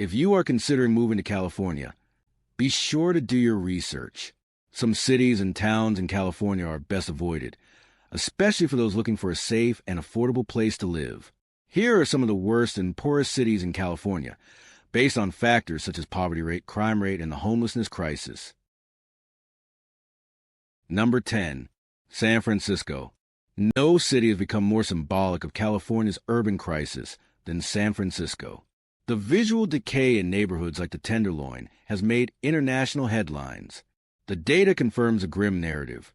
If you are considering moving to California, be sure to do your research. Some cities and towns in California are best avoided, especially for those looking for a safe and affordable place to live. Here are some of the worst and poorest cities in California, based on factors such as poverty rate, crime rate, and the homelessness crisis. Number 10. San Francisco. No city has become more symbolic of California's urban crisis than San Francisco. The visual decay in neighborhoods like the Tenderloin has made international headlines. The data confirms a grim narrative.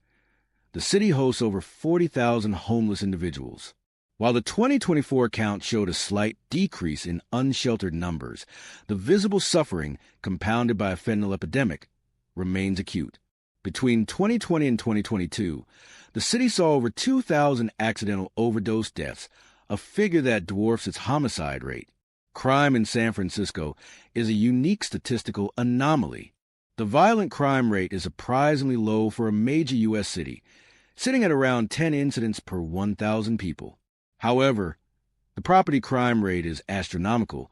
The city hosts over 40,000 homeless individuals. While the 2024 count showed a slight decrease in unsheltered numbers, the visible suffering, compounded by a fentanyl epidemic, remains acute. Between 2020 and 2022, the city saw over 2,000 accidental overdose deaths, a figure that dwarfs its homicide rate. Crime in San Francisco is a unique statistical anomaly. The violent crime rate is surprisingly low for a major U.S. city, sitting at around 10 incidents per 1,000 people. However, the property crime rate is astronomical,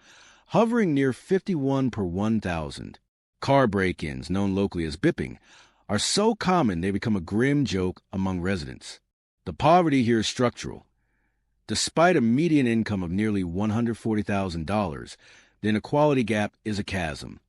hovering near 51 per 1,000. Car break-ins, known locally as Bipping, are so common they become a grim joke among residents. The poverty here is structural. Despite a median income of nearly $140,000, the inequality gap is a chasm.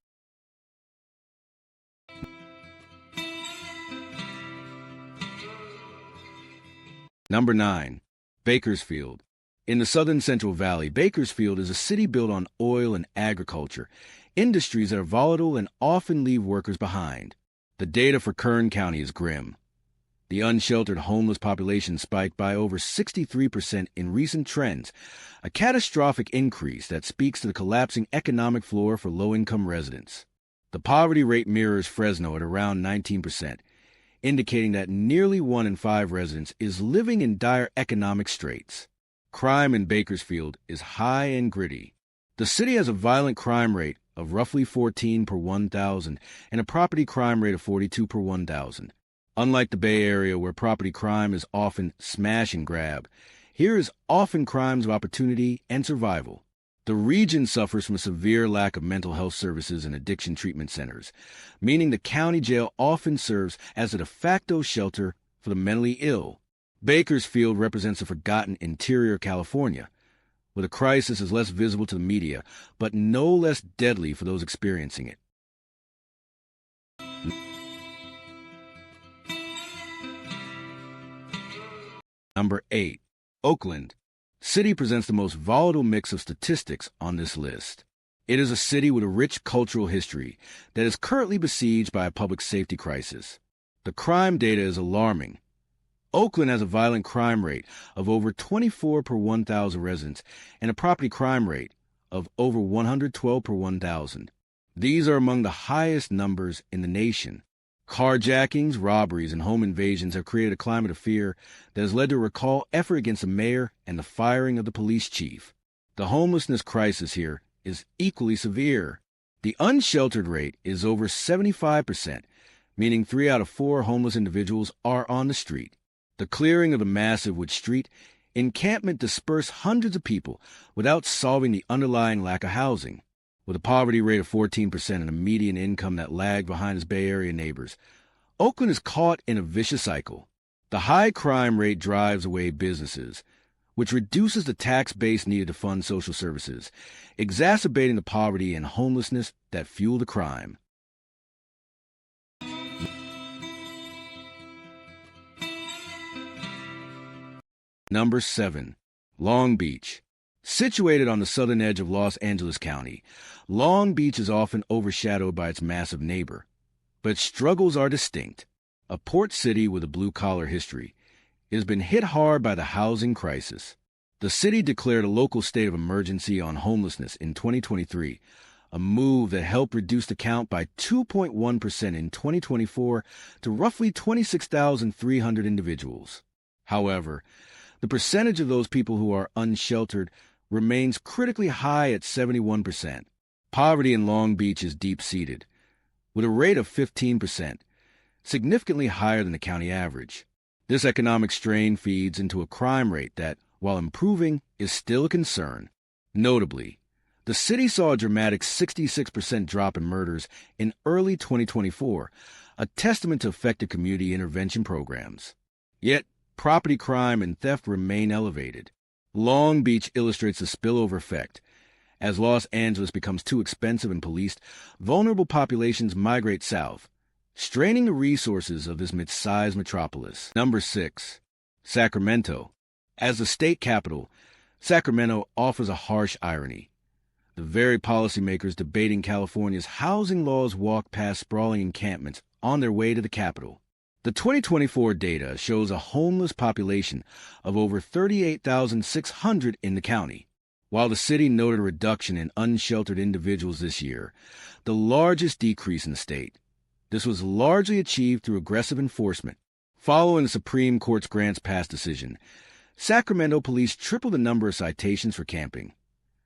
Number 9. Bakersfield. In the southern Central Valley, Bakersfield is a city built on oil and agriculture, industries that are volatile and often leave workers behind. The data for Kern County is grim. The unsheltered homeless population spiked by over 63% in recent trends, a catastrophic increase that speaks to the collapsing economic floor for low-income residents. The poverty rate mirrors Fresno at around 19%, indicating that nearly 1 in 5 residents is living in dire economic straits. Crime in Bakersfield is high and gritty. The city has a violent crime rate of roughly 14 per 1,000 and a property crime rate of 42 per 1,000. Unlike the Bay Area, where property crime is often smash and grab, here is often crimes of opportunity and survival. The region suffers from a severe lack of mental health services and addiction treatment centers, meaning the county jail often serves as a de facto shelter for the mentally ill. Bakersfield represents a forgotten interior California, where the crisis is less visible to the media, but no less deadly for those experiencing it. Number 8. Oakland. City presents the most volatile mix of statistics on this list. It is a city with a rich cultural history that is currently besieged by a public safety crisis. The crime data is alarming. Oakland has a violent crime rate of over 24 per 1,000 residents and a property crime rate of over 112 per 1,000. These are among the highest numbers in the nation. Carjackings, robberies, and home invasions have created a climate of fear that has led to a recall effort against the mayor and the firing of the police chief. The homelessness crisis here is equally severe. The unsheltered rate is over 75%, meaning 3 out of 4 homeless individuals are on the street. The clearing of the massive Wood Street encampment dispersed hundreds of people without solving the underlying lack of housing. With a poverty rate of 14% and a median income that lagged behind its Bay Area neighbors, Oakland is caught in a vicious cycle. The high crime rate drives away businesses, which reduces the tax base needed to fund social services, exacerbating the poverty and homelessness that fuel the crime. Number 7. Long Beach. Situated on the southern edge of Los Angeles County, Long Beach is often overshadowed by its massive neighbor, but its struggles are distinct. A port city with a blue-collar history, it has been hit hard by the housing crisis. The city declared a local state of emergency on homelessness in 2023, a move that helped reduce the count by 2.1% in 2024 to roughly 26,300 individuals. However, the percentage of those people who are unsheltered remains critically high at 71%. Poverty in Long Beach is deep-seated, with a rate of 15%, significantly higher than the county average. This economic strain feeds into a crime rate that, while improving, is still a concern. Notably, The city saw a dramatic 66% drop in murders in early 2024, a testament to effective community intervention programs. Yet, property crime and theft remain elevated. Long Beach illustrates the spillover effect. As Los Angeles becomes too expensive and policed, vulnerable populations migrate south, straining the resources of this mid-sized metropolis. Number 6. Sacramento. As the state capital, Sacramento offers a harsh irony. The very policymakers debating California's housing laws walk past sprawling encampments on their way to the capital. The 2024 data shows a homeless population of over 38,600 in the county. While the city noted a reduction in unsheltered individuals this year, the largest decrease in the state. This was largely achieved through aggressive enforcement. Following the Supreme Court's grants pass decision, Sacramento police tripled the number of citations for camping,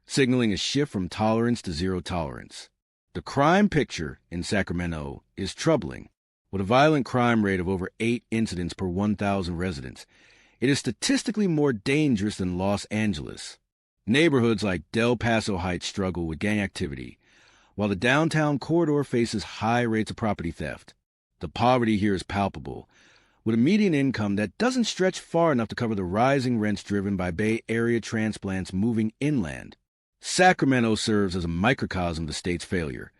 signaling a shift from tolerance to zero tolerance. The crime picture in Sacramento is troubling. With a violent crime rate of over 8 incidents per 1,000 residents, it is statistically more dangerous than Los Angeles. Neighborhoods like Del Paso Heights struggle with gang activity, while the downtown corridor faces high rates of property theft. The poverty here is palpable, with a median income that doesn't stretch far enough to cover the rising rents driven by Bay Area transplants moving inland. Sacramento serves as a microcosm of the state's failure,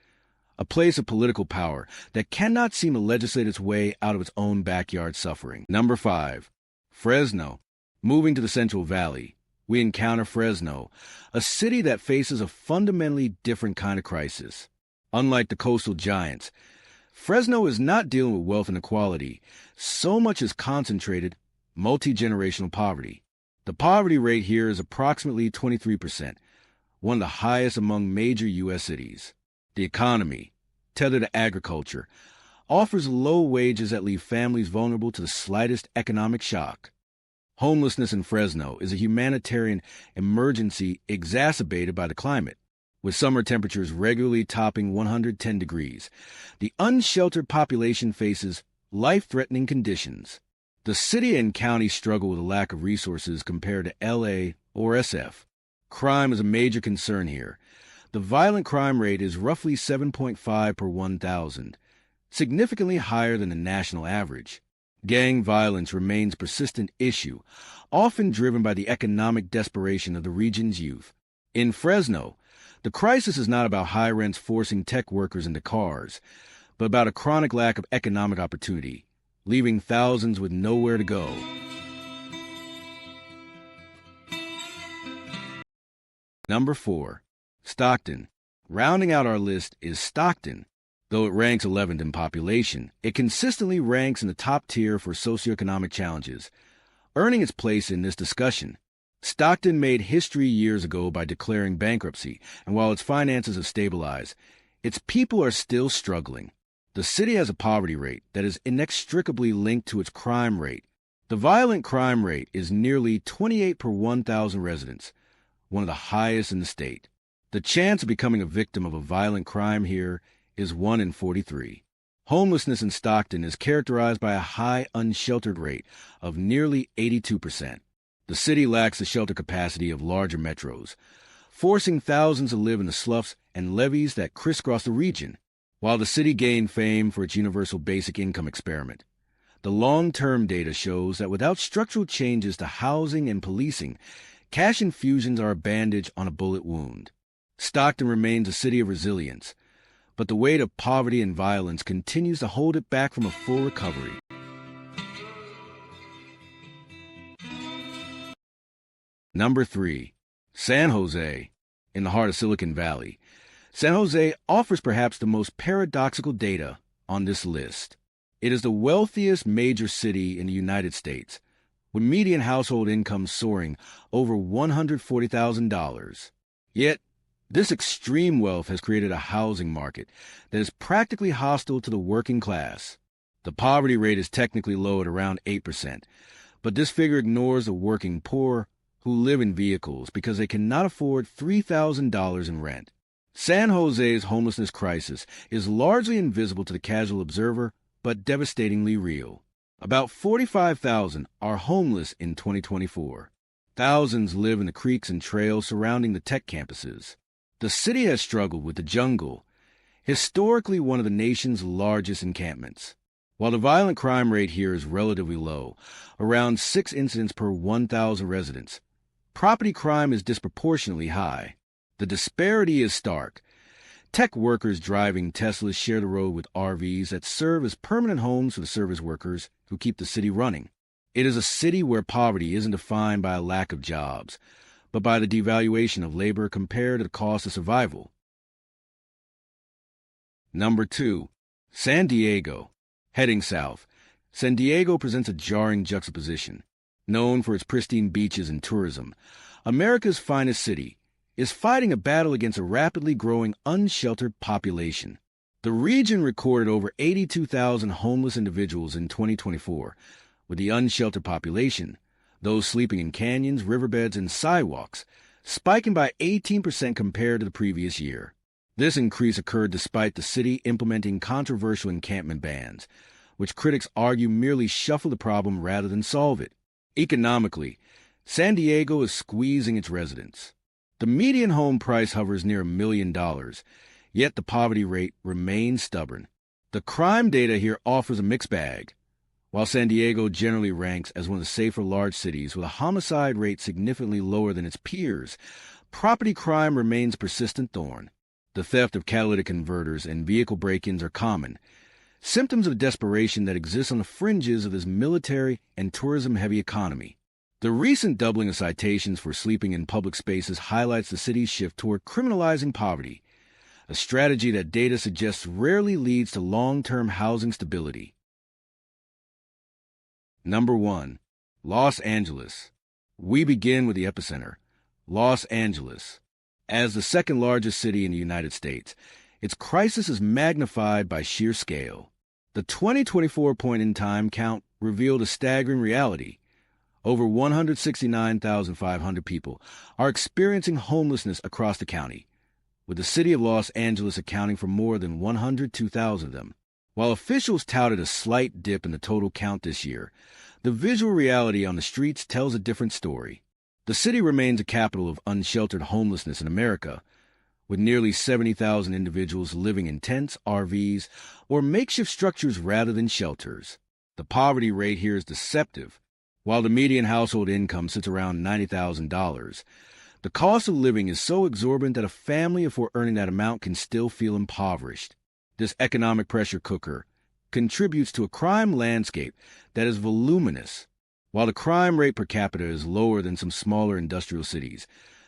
a place of political power that cannot seem to legislate its way out of its own backyard suffering. Number 5. Fresno. Moving to the Central Valley, we encounter Fresno, a city that faces a fundamentally different kind of crisis. Unlike the coastal giants, Fresno is not dealing with wealth inequality so much as concentrated, multi-generational poverty. The poverty rate here is approximately 23%, one of the highest among major U.S. cities. The economy, tethered to agriculture, offers low wages that leave families vulnerable to the slightest economic shock. Homelessness in Fresno is a humanitarian emergency exacerbated by the climate. With summer temperatures regularly topping 110 degrees, the unsheltered population faces life-threatening conditions. The city and county struggle with a lack of resources compared to L.A. or SF. Crime is a major concern here. The violent crime rate is roughly 7.5 per 1,000, significantly higher than the national average. Gang violence remains a persistent issue, often driven by the economic desperation of the region's youth. In Fresno, the crisis is not about high rents forcing tech workers into cars, but about a chronic lack of economic opportunity, leaving thousands with nowhere to go. Number 4. Stockton. Rounding out our list is Stockton. Though it ranks 11th in population, it consistently ranks in the top tier for socioeconomic challenges, earning its place in this discussion. Stockton made history years ago by declaring bankruptcy, and while its finances have stabilized, its people are still struggling. The city has a poverty rate that is inextricably linked to its crime rate. The violent crime rate is nearly 28 per 1,000 residents, one of the highest in the state. The chance of becoming a victim of a violent crime here is 1 in 43. Homelessness in Stockton is characterized by a high unsheltered rate of nearly 82%. The city lacks the shelter capacity of larger metros, forcing thousands to live in the sloughs and levees that crisscross the region. While the city gained fame for its universal basic income experiment, the long-term data shows that without structural changes to housing and policing, cash infusions are a bandage on a bullet wound. Stockton remains a city of resilience, but the weight of poverty and violence continues to hold it back from a full recovery. Number 3. San Jose. In the heart of Silicon Valley, San Jose offers perhaps the most paradoxical data on this list. It is the wealthiest major city in the United States, with median household income soaring over $140,000. Yet, this extreme wealth has created a housing market that is practically hostile to the working class. The poverty rate is technically low at around 8%, but this figure ignores the working poor who live in vehicles because they cannot afford $3,000 in rent. San Jose's homelessness crisis is largely invisible to the casual observer, but devastatingly real. About 45,000 are homeless in 2024. Thousands live in the creeks and trails surrounding the tech campuses. The city has struggled with the jungle, historically one of the nation's largest encampments. While the violent crime rate here is relatively low, around 6 incidents per 1,000 residents, property crime is disproportionately high. The disparity is stark. Tech workers driving Teslas share the road with RVs that serve as permanent homes for the service workers who keep the city running. It is a city where poverty isn't defined by a lack of jobs, but by the devaluation of labor compared to the cost of survival. Number 2. San Diego. Heading south, San Diego presents a jarring juxtaposition. Known for its pristine beaches and tourism, America's finest city is fighting a battle against a rapidly growing unsheltered population. The region recorded over 82,000 homeless individuals in 2024, with the unsheltered population, those sleeping in canyons, riverbeds, and sidewalks, spiking by 18% compared to the previous year. This increase occurred despite the city implementing controversial encampment bans, which critics argue merely shuffle the problem rather than solve it. Economically, San Diego is squeezing its residents. The median home price hovers near $1 million, yet the poverty rate remains stubborn. The crime data here offers a mixed bag. While San Diego generally ranks as one of the safer large cities with a homicide rate significantly lower than its peers, property crime remains a persistent thorn. The theft of catalytic converters and vehicle break-ins are common, symptoms of desperation that exist on the fringes of this military and tourism-heavy economy. The recent doubling of citations for sleeping in public spaces highlights the city's shift toward criminalizing poverty, a strategy that data suggests rarely leads to long-term housing stability. Number 1. Los Angeles. We begin with the epicenter, Los Angeles. As the second largest city in the United States, its crisis is magnified by sheer scale. The 2024 point-in-time count revealed a staggering reality. Over 169,500 people are experiencing homelessness across the county, with the city of Los Angeles accounting for more than 102,000 of them. While officials touted a slight dip in the total count this year, the visual reality on the streets tells a different story. The city remains a capital of unsheltered homelessness in America, with nearly 70,000 individuals living in tents, RVs, or makeshift structures rather than shelters. The poverty rate here is deceptive. While the median household income sits around $90,000, the cost of living is so exorbitant that a family before earning that amount can still feel impoverished. This economic pressure cooker contributes to a crime landscape that is voluminous. While the crime rate per capita is lower than some smaller industrial cities,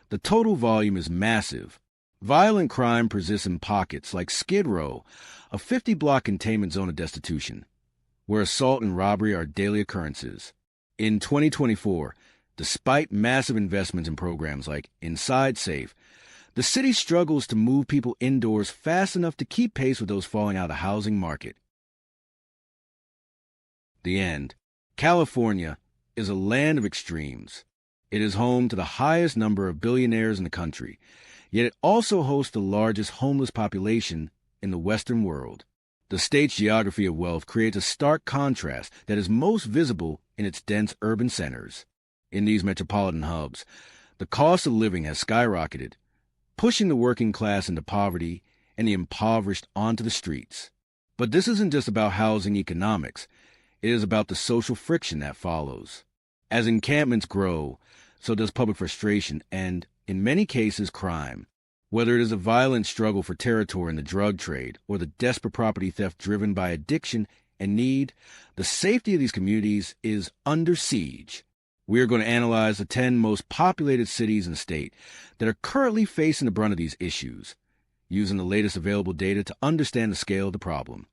the total volume is massive. Violent crime persists in pockets like Skid Row, a 50-block containment zone of destitution, where assault and robbery are daily occurrences. In 2024, despite massive investments in programs like Inside Safe, the city struggles to move people indoors fast enough to keep pace with those falling out of the housing market. The end. California is a land of extremes. It is home to the highest number of billionaires in the country, yet it also hosts the largest homeless population in the Western world. The state's geography of wealth creates a stark contrast that is most visible in its dense urban centers. In these metropolitan hubs, the cost of living has skyrocketed, pushing the working class into poverty and the impoverished onto the streets. But this isn't just about housing economics. It is about the social friction that follows. As encampments grow, so does public frustration and, in many cases, crime. Whether it is a violent struggle for territory in the drug trade or the desperate property theft driven by addiction and need, the safety of these communities is under siege. We are going to analyze the 10 most populated cities in the state that are currently facing the brunt of these issues, using the latest available data to understand the scale of the problem.